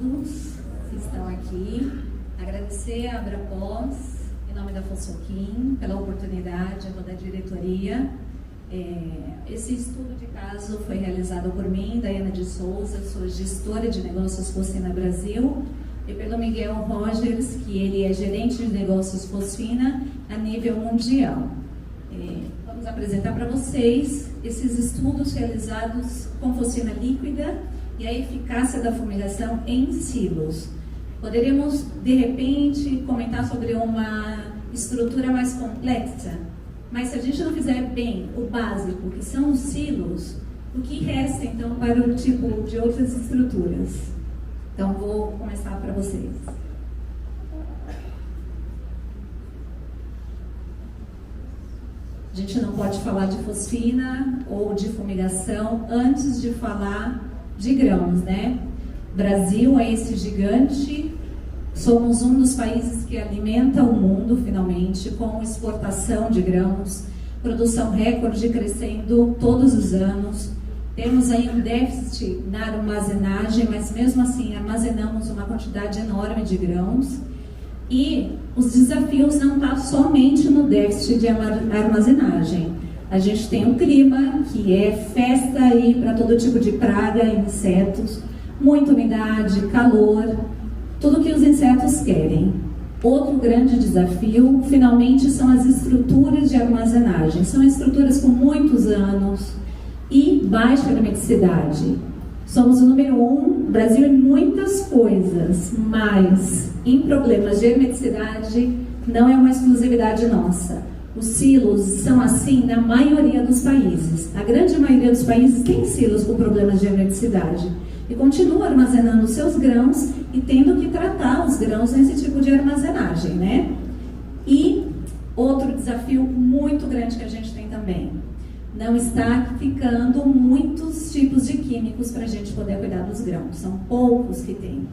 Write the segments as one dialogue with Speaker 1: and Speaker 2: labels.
Speaker 1: todos que estão aqui. Agradecer a Abrapós, em nome da Fossoquim, pela oportunidade, a toda a diretoria. Esse estudo de caso foi realizado por mim, Daiana de Souza, sou gestora de negócios Fosfina Brasil, e pelo Miguel Rogers, que ele é gerente de negócios Fosfina a nível mundial. Vamos apresentar para vocês esses estudos realizados com fosfina líquida e a eficácia da fumigação em silos. Poderíamos, de repente, comentar sobre uma estrutura mais complexa, mas se a gente não fizer bem o básico, que são os silos, o que resta, então, para o tipo de outras estruturas? Então, vou começar para vocês. A gente não pode falar de fosfina ou de fumigação antes de falar de grãos, né? Brasil é esse gigante, somos um dos países que alimenta o mundo, finalmente, com exportação de grãos, produção recorde crescendo todos os anos. Temos aí um déficit na armazenagem, mas mesmo assim armazenamos uma quantidade enorme de grãos. E os desafios não estão somente no déficit de armazenagem. A gente tem um clima que é festa aí para todo tipo de praga, insetos, muita umidade, calor, tudo que os insetos querem. Outro grande desafio, finalmente, são as estruturas de armazenagem. São estruturas com muitos anos e baixa hermeticidade. Somos o número 1, Brasil em muitas coisas, mas em problemas de hermeticidade não é uma exclusividade nossa. Os silos são assim na maioria dos países. A grande maioria dos países tem silos com problemas de hermeticidade e continua armazenando seus grãos e tendo que tratar os grãos nesse tipo de armazenagem, né? E outro desafio muito grande que a gente tem também, não está ficando muitos tipos de químicos para a gente poder cuidar dos grãos. São poucos que tem.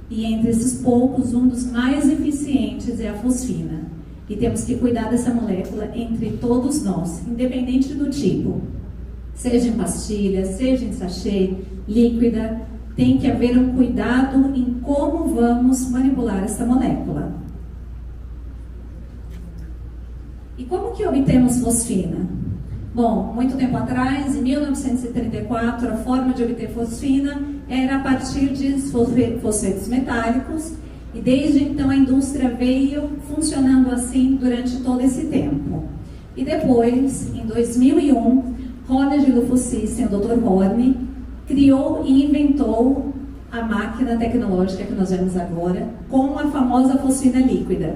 Speaker 1: E entre esses poucos, um dos mais eficientes é a fosfina. E temos que cuidar dessa molécula entre todos nós, independente do tipo. Seja em pastilha, seja em sachê, líquida, tem que haver um cuidado em como vamos manipular essa molécula. E como que obtemos fosfina? Bom, muito tempo atrás, em 1934, a forma de obter fosfina era a partir de fosfetos metálicos, e desde então a indústria veio funcionando assim durante todo esse tempo. E depois, em 2001, Ronald Lufuscisten, o Dr. Horne, criou e inventou a máquina tecnológica que nós vemos agora, com a famosa fosfina líquida.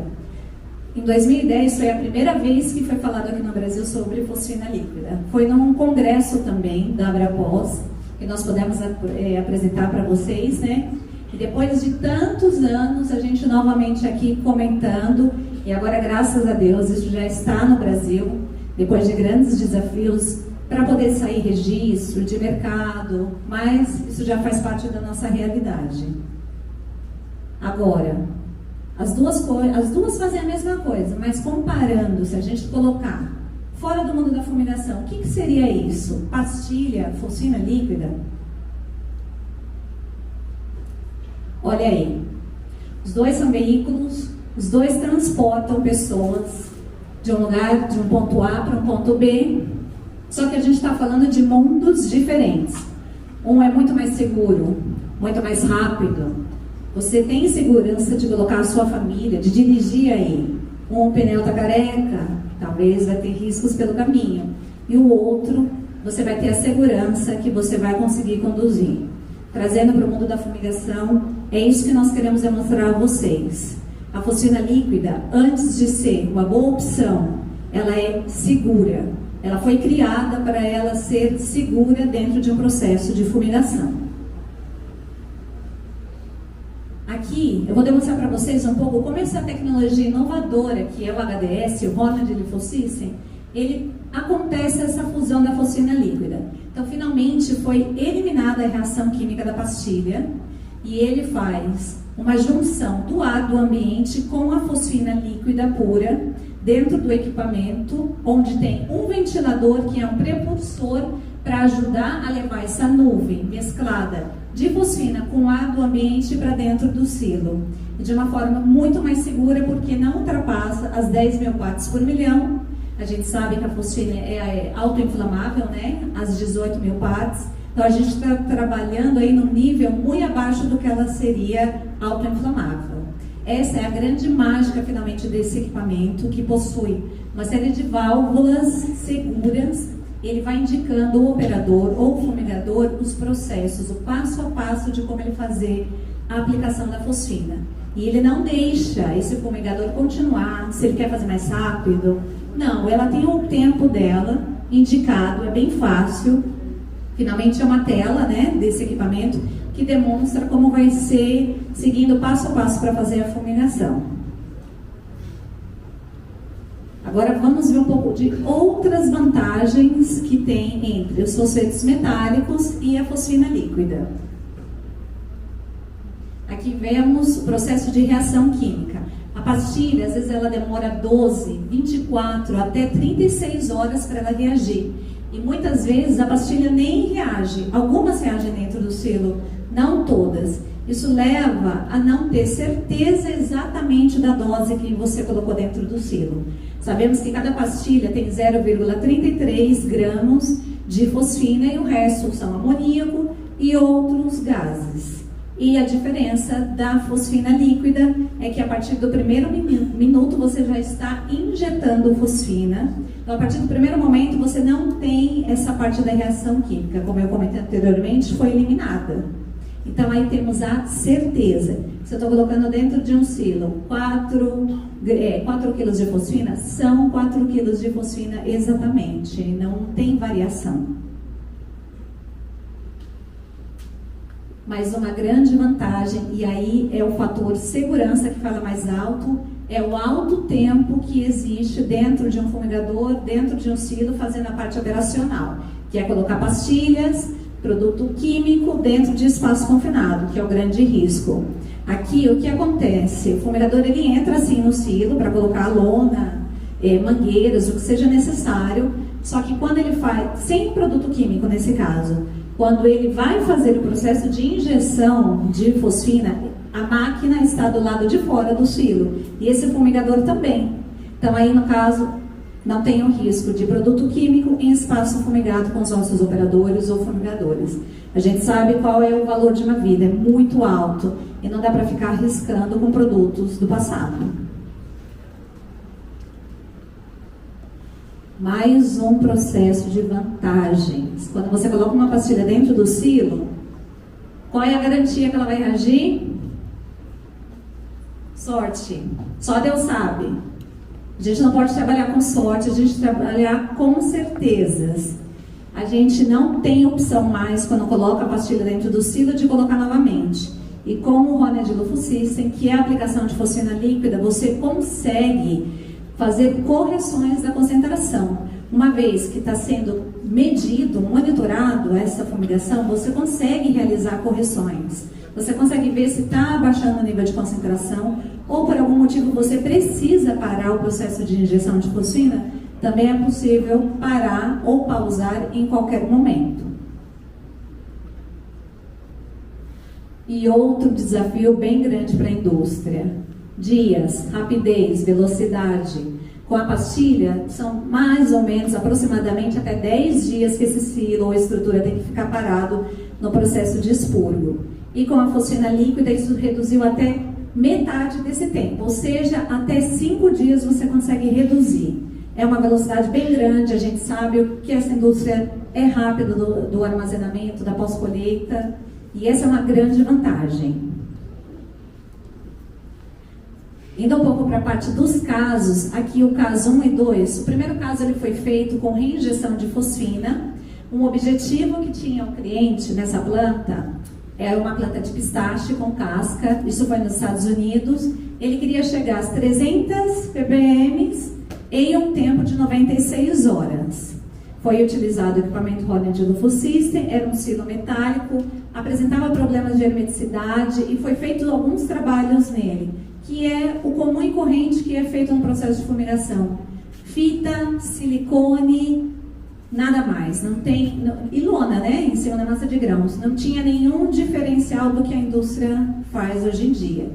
Speaker 1: Em 2010 foi a primeira vez que foi falado aqui no Brasil sobre fosfina líquida. Foi num congresso também da Abrapós, que nós pudemos apresentar para vocês, né? E depois de tantos anos, a gente novamente aqui comentando, e agora, graças a Deus, isso já está no Brasil, depois de grandes desafios, para poder sair registro de mercado, mas isso já faz parte da nossa realidade. Agora, as duas fazem a mesma coisa, mas comparando, se a gente colocar fora do mundo da fumigação, o que seria isso? Pastilha, fosfina líquida? Olha aí, os dois são veículos, os dois transportam pessoas de um lugar, de um ponto A para um ponto B, só que a gente está falando de mundos diferentes. Um é muito mais seguro, muito mais rápido. Você tem segurança de colocar a sua família, de dirigir aí. Um pneu está careca, talvez vai ter riscos pelo caminho. E o outro, você vai ter a segurança que você vai conseguir conduzir. Trazendo para o mundo da fumigação, é isso que nós queremos demonstrar a vocês. A fosfina líquida, antes de ser uma boa opção, ela é segura. Ela foi criada para ela ser segura dentro de um processo de fumigação. Aqui, eu vou demonstrar para vocês um pouco como essa tecnologia inovadora, que é o HDS, o Ronald Lufuscisten, ele acontece essa fusão da fosfina líquida. Então, finalmente, foi eliminada a reação química da pastilha e ele faz uma junção do ar do ambiente com a fosfina líquida pura dentro do equipamento, onde tem um ventilador que é um propulsor para ajudar a levar essa nuvem mesclada de fosfina com ar do ambiente para dentro do silo. E de uma forma muito mais segura, porque não ultrapassa as 10 mil partes por milhão. A gente sabe que a fosfina é autoinflamável, né? As 18 mil partes. Então a gente está trabalhando aí num nível muito abaixo do que ela seria autoinflamável. Essa é a grande mágica, finalmente, desse equipamento, que possui uma série de válvulas seguras. Ele vai indicando o operador ou o fumigador os processos, o passo a passo de como ele fazer a aplicação da fosfina. E ele não deixa esse fumigador continuar, se ele quer fazer mais rápido. Não, ela tem o tempo dela indicado, é bem fácil. Finalmente é uma tela, né, desse equipamento que demonstra como vai ser, seguindo passo a passo para fazer a fumigação. Agora vamos ver um pouco de outras vantagens que tem entre os fosfetos metálicos e a fosfina líquida. Aqui vemos o processo de reação química. A pastilha, às vezes ela demora 12, 24, até 36 horas para ela reagir. E muitas vezes a pastilha nem reage. Algumas reagem dentro do silo, não todas. Isso leva a não ter certeza exatamente da dose que você colocou dentro do silo. Sabemos que cada pastilha tem 0,33 gramas de fosfina e o resto são amoníaco e outros gases. E a diferença da fosfina líquida é que a partir do primeiro minuto você já está injetando fosfina. Então, a partir do primeiro momento você não tem essa parte da reação química, como eu comentei anteriormente, foi eliminada. Então aí temos a certeza. Se eu estou colocando dentro de um silo 4 quilos de fosfina, são 4 quilos de fosfina exatamente, não tem variação. Mas uma grande vantagem, e aí é o fator segurança que fala mais alto, é o alto tempo que existe dentro de um fumigador, dentro de um silo, fazendo a parte operacional, que é colocar pastilhas, produto químico dentro de espaço confinado, que é o grande risco. Aqui, o que acontece? O fumigador, ele entra assim no silo para colocar lona, mangueiras, o que seja necessário, só que quando ele faz, sem produto químico nesse caso, quando ele vai fazer o processo de injeção de fosfina, a máquina está do lado de fora do silo, e esse fumigador também. Então aí, no caso, não tem o risco de produto químico em espaço fumigado com os nossos operadores ou fumigadores. A gente sabe qual é o valor de uma vida, é muito alto, e não dá para ficar arriscando com produtos do passado. Mais um processo de vantagens. Quando você coloca uma pastilha dentro do silo, qual é a garantia que ela vai reagir? Sorte. Só Deus sabe. A gente não pode trabalhar com sorte, a gente trabalhar com certezas. A gente não tem opção mais, quando coloca a pastilha dentro do silo, de colocar novamente. E com o Honeyd Lufu System, que é a aplicação de fosfina líquida, você consegue fazer correções da concentração. Uma vez que está sendo medido, monitorado essa fumigação, você consegue realizar correções. Você consegue ver se está abaixando o nível de concentração ou por algum motivo você precisa parar o processo de injeção de fosfina. Também é possível parar ou pausar em qualquer momento. E outro desafio bem grande para a indústria: dias, rapidez, velocidade. Com a pastilha, são mais ou menos, aproximadamente, até 10 dias que esse silo ou estrutura tem que ficar parado no processo de expurgo. E com a fosfina líquida, isso reduziu até metade desse tempo, ou seja, até 5 dias você consegue reduzir. É uma velocidade bem grande, a gente sabe que essa indústria é rápida do armazenamento, da pós-colheita, e essa é uma grande vantagem. Indo um pouco para a parte dos casos, aqui o caso 1 e 2. O primeiro caso ele foi feito com reinjeção de fosfina. Um objetivo que tinha o cliente nessa planta era uma planta de pistache com casca. Isso foi nos Estados Unidos. Ele queria chegar às 300 ppm em um tempo de 96 horas. Foi utilizado o equipamento Honeyd Lufu System, era um silo metálico, apresentava problemas de hermeticidade e foi feito alguns trabalhos nele, que é o comum e corrente que é feito no processo de fumigação. Fita, silicone, Nada mais, não tem, e lona, né, em cima da massa de grãos, não tinha nenhum diferencial do que a indústria faz hoje em dia.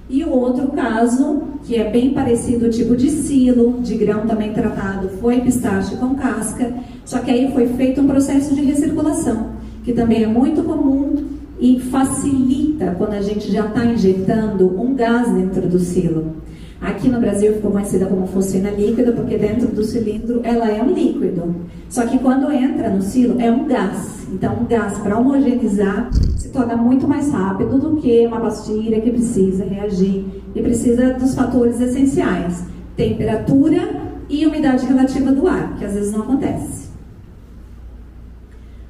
Speaker 1: E o outro caso, que é bem parecido, o tipo de silo, de grão também tratado, foi pistache com casca, só que aí foi feito um processo de recirculação, que também é muito comum e facilita quando a gente já está injetando um gás dentro do silo. Aqui no Brasil ficou conhecida como fosfina líquida, porque dentro do cilindro ela é um líquido. Só que quando entra no silo é um gás. Então um gás para homogeneizar se torna muito mais rápido do que uma pastilha que precisa reagir e precisa dos fatores essenciais: temperatura e umidade relativa do ar, que às vezes não acontece.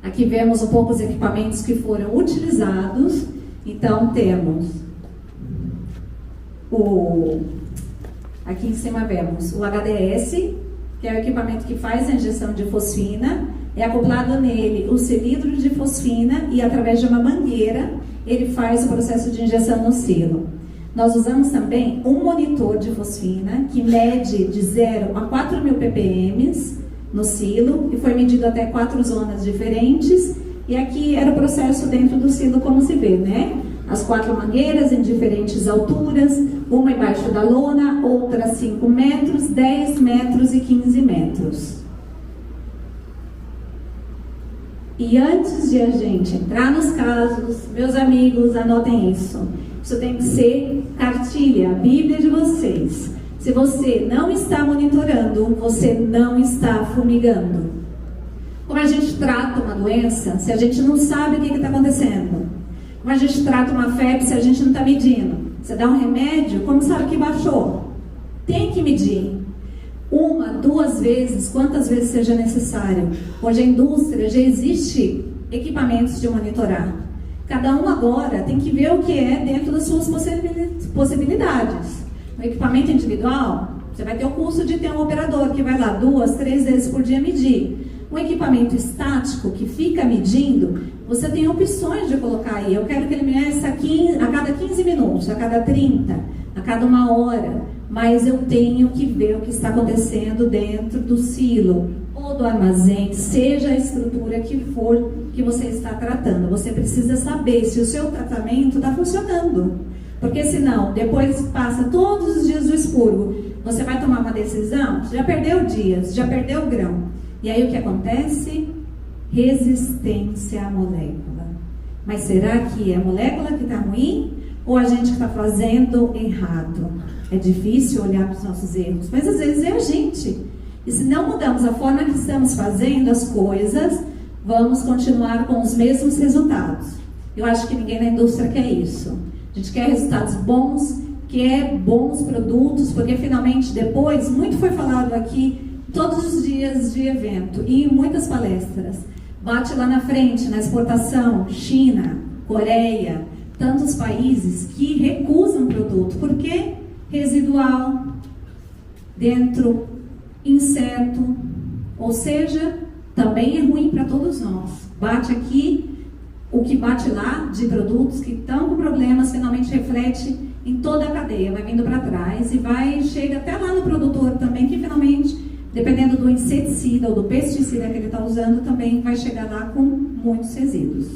Speaker 1: Aqui vemos um pouco os equipamentos que foram utilizados. Então temos aqui em cima vemos o HDS, que é o equipamento que faz a injeção de fosfina. É acoplado nele o cilindro de fosfina e através de uma mangueira ele faz o processo de injeção no silo. Nós usamos também um monitor de fosfina que mede de 0 a 4.000 ppm no silo e foi medido até 4 zonas diferentes. E aqui era o processo dentro do silo, como se vê, né? As 4 mangueiras em diferentes alturas, uma embaixo da lona, outra a 5 metros, 10 metros e 15 metros. E antes de a gente entrar nos casos, meus amigos, anotem isso. Isso tem que ser cartilha, a Bíblia de vocês. Se você não está monitorando, você não está fumigando. Como a gente trata uma doença se a gente não sabe o que está acontecendo? Como a gente trata uma febre se a gente não está medindo? Você dá um remédio, como sabe que baixou? Tem que medir. 1, 2 vezes, quantas vezes seja necessário. Hoje a indústria já existe equipamentos de monitorar. Cada um agora tem que ver o que é dentro das suas possibilidades. O equipamento individual, você vai ter o custo de ter um operador que vai lá 2, 3 vezes por dia medir. Um equipamento estático que fica medindo, você tem opções de colocar aí. Eu quero que ele meça a cada 15 minutos, a cada 30, a cada 1 hora. Mas eu tenho que ver o que está acontecendo dentro do silo ou do armazém, seja a estrutura que for que você está tratando. Você precisa saber se o seu tratamento está funcionando. Porque senão, depois passa todos os dias do expurgo, você vai tomar uma decisão, já perdeu dias, já perdeu o grão. E aí o que acontece? Resistência à molécula. Mas será que é a molécula que está ruim ou a gente que está fazendo errado? É difícil olhar para os nossos erros, mas às vezes é a gente. E se não mudamos a forma que estamos fazendo as coisas, vamos continuar com os mesmos resultados. Eu acho que ninguém na indústria quer isso. A gente quer resultados bons, quer bons produtos, porque finalmente depois, muito foi falado aqui, todos os dias de evento e em muitas palestras, bate lá na frente, na exportação, China, Coreia, tantos países que recusam o produto, porque residual, dentro, incerto, ou seja, também é ruim para todos nós. Bate aqui, o que bate lá de produtos que estão com problemas, finalmente reflete em toda a cadeia, vai vindo para trás e chega até lá no produtor também, que finalmente, dependendo do inseticida ou do pesticida que ele está usando, também vai chegar lá com muitos resíduos.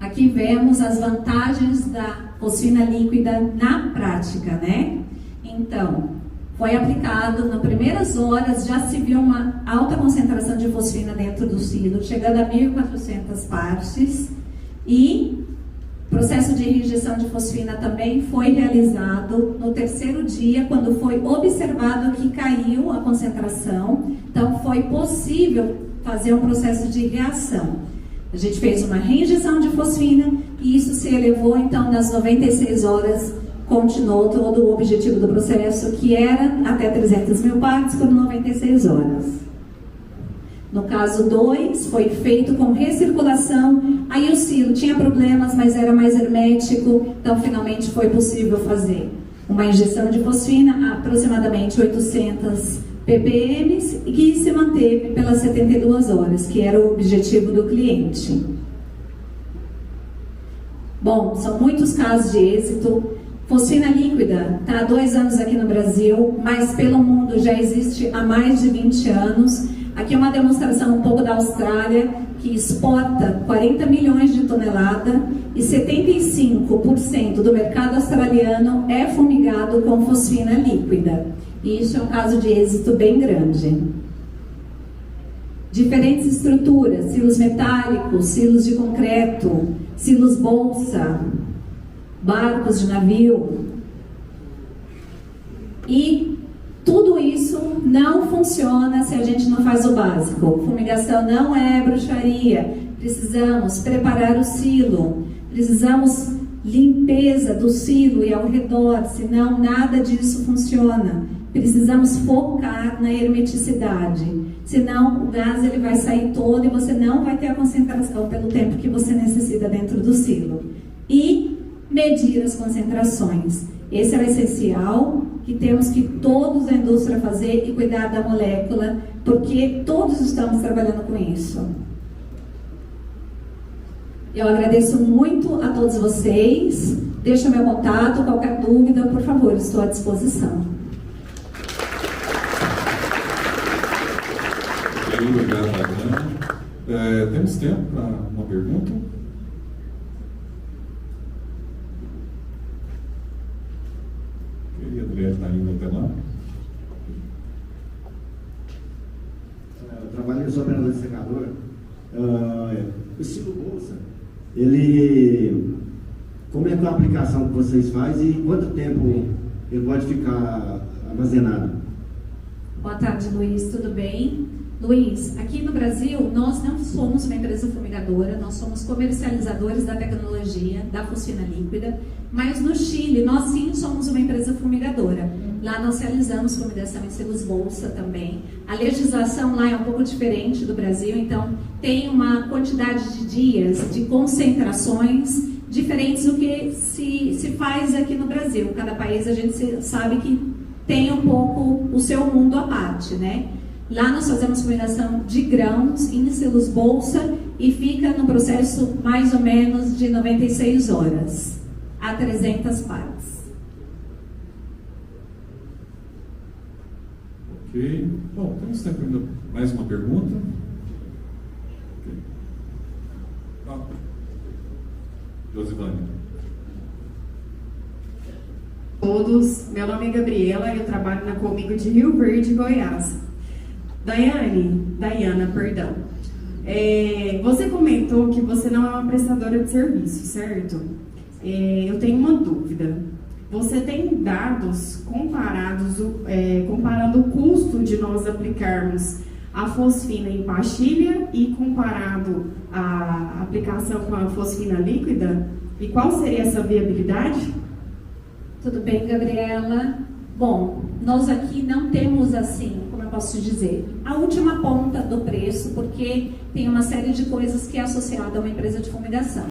Speaker 1: Aqui vemos as vantagens da fosfina líquida na prática, né? Então, foi aplicado, nas primeiras horas já se viu uma alta concentração de fosfina dentro do silo, chegando a 1.400 partes, e o processo de injeção de fosfina também foi realizado no 3º dia, quando foi observado que caiu a concentração, então foi possível fazer um processo de reação. A gente fez uma reinjeção de fosfina e isso se elevou, então, nas 96 horas, continuou todo o objetivo do processo, que era até 300.000 partes por 96 horas. No caso 2, foi feito com recirculação, aí o silo tinha problemas, mas era mais hermético, então finalmente foi possível fazer uma injeção de fosfina, aproximadamente 800 ppm, e que se manteve pelas 72 horas, que era o objetivo do cliente. Bom, são muitos casos de êxito. Fosfina líquida está há 2 anos aqui no Brasil, mas pelo mundo já existe há mais de 20 anos. Aqui é uma demonstração um pouco da Austrália, que exporta 40 milhões de toneladas e 75% do mercado australiano é fumigado com fosfina líquida. E isso é um caso de êxito bem grande. Diferentes estruturas, silos metálicos, silos de concreto, silos bolsa, barcos de navio. E tudo isso não funciona se a gente não faz o básico. Fumigação não é bruxaria. Precisamos preparar o silo. Precisamos limpeza do silo e ao redor, senão nada disso funciona. Precisamos focar na hermeticidade. Senão o gás ele vai sair todo e você não vai ter a concentração pelo tempo que você necessita dentro do silo. E medir as concentrações. Esse é o essencial que temos que todos a indústria fazer e cuidar da molécula, porque todos estamos trabalhando com isso. Eu agradeço muito a todos vocês. Deixa meu contato, qualquer dúvida, por favor, estou à disposição.
Speaker 2: Obrigado, Adriana. Temos tempo para uma pergunta? Adriana está indo até lá.
Speaker 3: Eu trabalhei só operador de secadora. O silo bolsa, ele, como é que é a aplicação que vocês fazem e quanto tempo ele pode ficar armazenado?
Speaker 1: Boa tarde, Luiz, tudo bem? Luiz, aqui no Brasil, nós não somos uma empresa fumigadora, nós somos comercializadores da tecnologia da fosfina líquida, mas no Chile, nós sim somos uma empresa fumigadora. Lá nós realizamos fumigação em silos bolsa também. A legislação lá é um pouco diferente do Brasil, então tem uma quantidade de dias, de concentrações diferentes do que se faz aqui no Brasil. Cada país a gente sabe que tem um pouco o seu mundo à parte, né? Lá nós fazemos fumigação de grãos em silos bolsa e fica no processo mais ou menos de 96 horas a 300 partes.
Speaker 2: Ok. Bom, temos tempo ainda mais uma pergunta. Okay. Josivane.
Speaker 4: Todos, meu nome é Gabriela e eu trabalho na Comigo de Rio Verde, Goiás. Daiana, perdão. Você comentou que você não é uma prestadora de serviço, certo? Eu tenho uma dúvida. Você tem dados comparando o custo de nós aplicarmos a fosfina em pastilha e comparado a aplicação com a fosfina líquida? E qual seria essa viabilidade?
Speaker 1: Tudo bem, Gabriela? Bom, nós aqui não temos assim, como eu posso dizer, a última ponta do preço, porque tem uma série de coisas que é associada a uma empresa de fumigação.